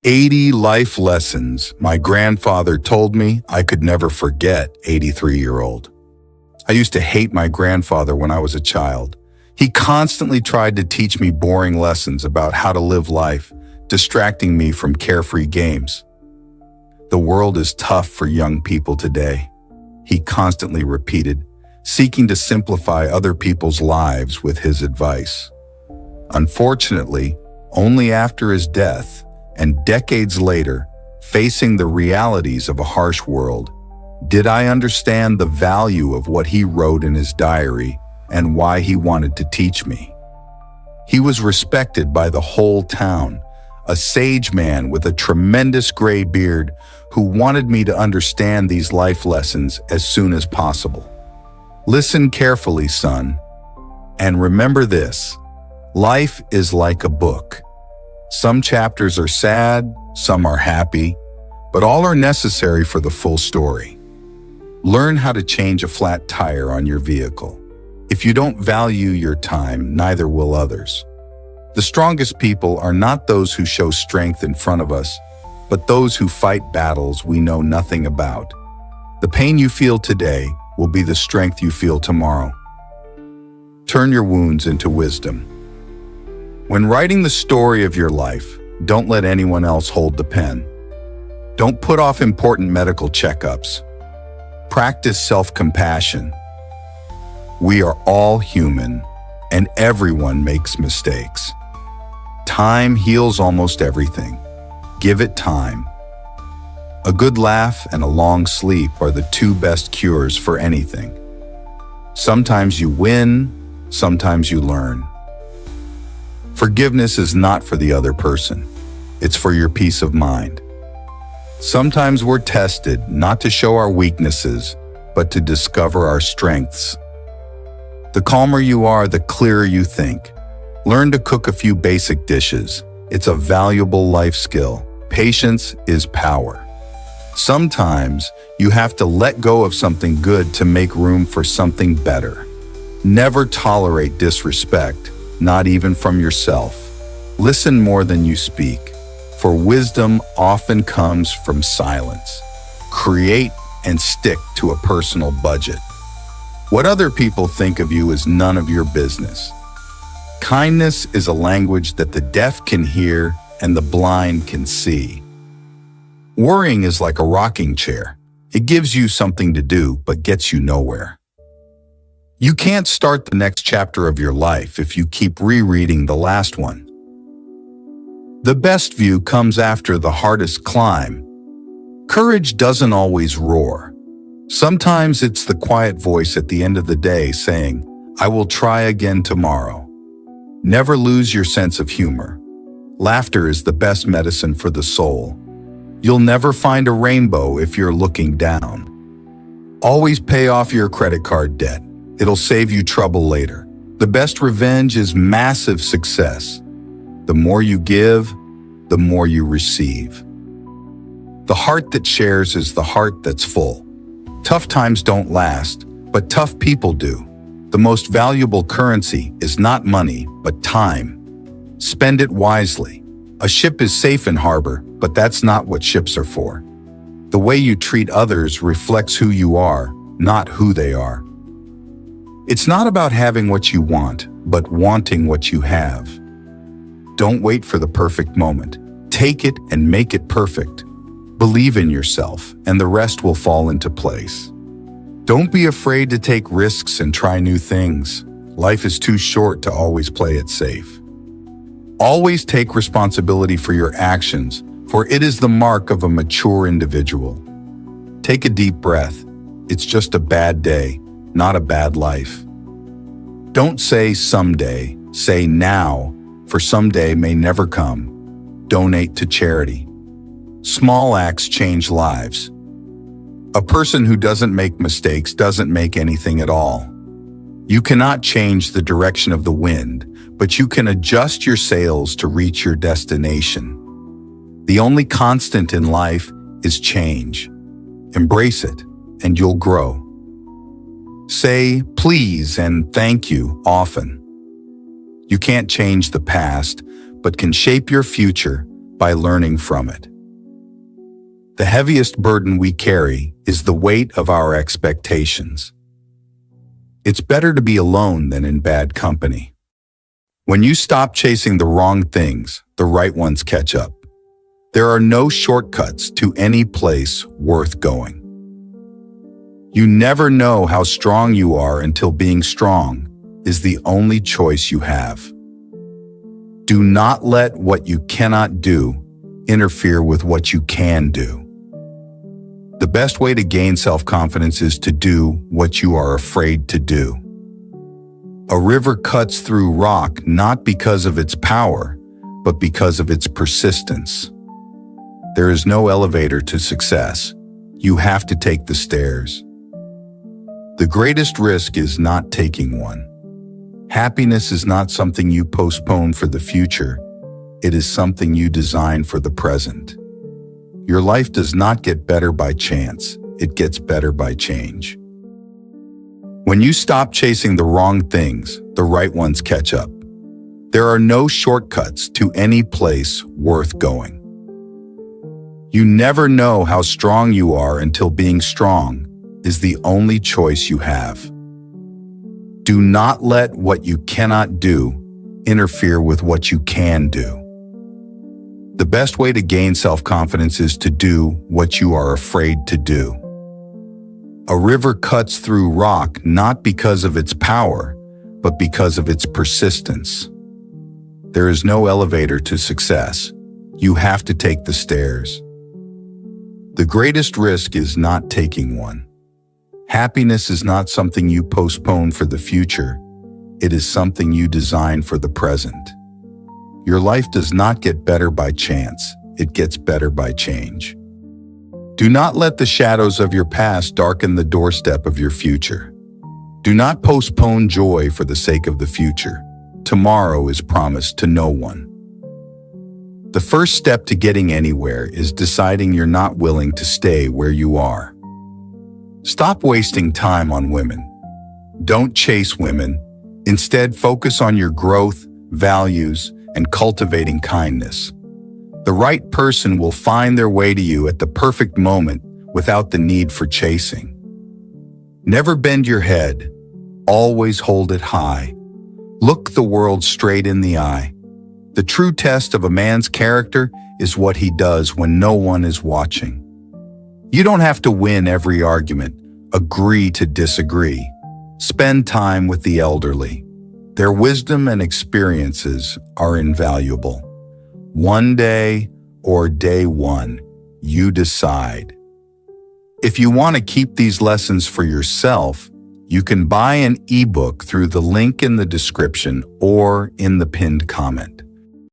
80 life lessons my grandfather told me I could never forget. 83-year-old. I used to hate my grandfather when I was a child. He constantly tried to teach me boring lessons about how to live life, distracting me from carefree games. The world is tough for young people today, he constantly repeated, seeking to simplify other people's lives with his advice. Unfortunately, only after his death, and decades later, facing the realities of a harsh world, did I understand the value of what he wrote in his diary and why he wanted to teach me. He was respected by the whole town, a sage man with a tremendous gray beard who wanted me to understand these life lessons as soon as possible. Listen carefully, son, and remember this: life is like a book. Some chapters are sad, some are happy, but all are necessary for the full story. Learn how to change a flat tire on your vehicle. If you don't value your time, neither will others. The strongest people are not those who show strength in front of us, but those who fight battles we know nothing about. The pain you feel today will be the strength you feel tomorrow. Turn your wounds into wisdom. When writing the story of your life, don't let anyone else hold the pen. Don't put off important medical checkups. Practice self-compassion. We are all human, and everyone makes mistakes. Time heals almost everything. Give it time. A good laugh and a long sleep are the two best cures for anything. Sometimes you win, sometimes you learn. Forgiveness is not for the other person. It's for your peace of mind. Sometimes we're tested not to show our weaknesses, but to discover our strengths. The calmer you are, the clearer you think. Learn to cook a few basic dishes. It's a valuable life skill. Patience is power. Sometimes you have to let go of something good to make room for something better. Never tolerate disrespect, not even from yourself. Listen more than you speak, for wisdom often comes from silence. Create and stick to a personal budget. What other people think of you is none of your business. Kindness is a language that the deaf can hear and the blind can see. Worrying is like a rocking chair. It gives you something to do, but gets you nowhere. You can't start the next chapter of your life if you keep rereading the last one. The best view comes after the hardest climb. Courage doesn't always roar. Sometimes it's the quiet voice at the end of the day saying, "I will try again tomorrow." Never lose your sense of humor. Laughter is the best medicine for the soul. You'll never find a rainbow if you're looking down. Always pay off your credit card debt. It'll save you trouble later. The best revenge is massive success. The more you give, the more you receive. The heart that shares is the heart that's full. Tough times don't last, but tough people do. The most valuable currency is not money, but time. Spend it wisely. A ship is safe in harbor, but that's not what ships are for. The way you treat others reflects who you are, not who they are. It's not about having what you want, but wanting what you have. Don't wait for the perfect moment. Take it and make it perfect. Believe in yourself, and the rest will fall into place. Don't be afraid to take risks and try new things. Life is too short to always play it safe. Always take responsibility for your actions, for it is the mark of a mature individual. Take a deep breath. It's just a bad day, not a bad life. Don't say someday, say now, for someday may never come. Donate to charity. Small acts change lives. A person who doesn't make mistakes doesn't make anything at all. You cannot change the direction of the wind, but you can adjust your sails to reach your destination. The only constant in life is change. Embrace it, and you'll grow. Say please and thank you often. You can't change the past, but can shape your future by learning from it. The heaviest burden we carry is the weight of our expectations. It's better to be alone than in bad company. When you stop chasing the wrong things, the right ones catch up. There are no shortcuts to any place worth going. You never know how strong you are until being strong is the only choice you have. Do not let what you cannot do interfere with what you can do. The best way to gain self-confidence is to do what you are afraid to do. A river cuts through rock not because of its power, but because of its persistence. There is no elevator to success. You have to take the stairs. The greatest risk is not taking one. Happiness is not something you postpone for the future. It is something you design for the present. Your life does not get better by chance. It gets better by change. When you stop chasing the wrong things, the right ones catch up. There are no shortcuts to any place worth going. You never know how strong you are until being strong is the only choice you have. Do not let what you cannot do interfere with what you can do. The best way to gain self-confidence is to do what you are afraid to do. A river cuts through rock not because of its power, but because of its persistence. There is no elevator to success. You have to take the stairs. The greatest risk is not taking one. Happiness is not something you postpone for the future. It is something you design for the present. Your life does not get better by chance. It gets better by change. Do not let the shadows of your past darken the doorstep of your future. Do not postpone joy for the sake of the future. Tomorrow is promised to no one. The first step to getting anywhere is deciding you're not willing to stay where you are. Stop wasting time on women. Don't chase women. Instead, focus on your growth, values, and cultivating kindness. The right person will find their way to you at the perfect moment without the need for chasing. Never bend your head. Always hold it high. Look the world straight in the eye. The true test of a man's character is what he does when no one is watching. You don't have to win every argument. Agree to disagree. Spend time with the elderly. Their wisdom and experiences are invaluable. One day or day one, you decide. If you want to keep these lessons for yourself, you can buy an ebook through the link in the description or in the pinned comment.